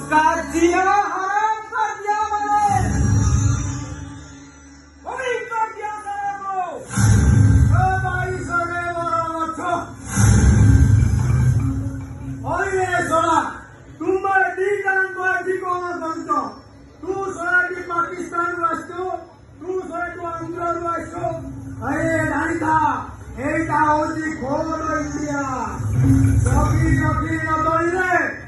उसका जिया हराम कर दिया मैंने। वही कर दिया तेरे को। ओ भाई सोने वाला बच्चों। और ये सोना तुम दी जान दी कौन समझो तू सोना की पाकिस्तान वास्तो तू सोना तू आंध्र वास्तो अरे दानिता एटा होती खोलो इंडिया सभी न बोले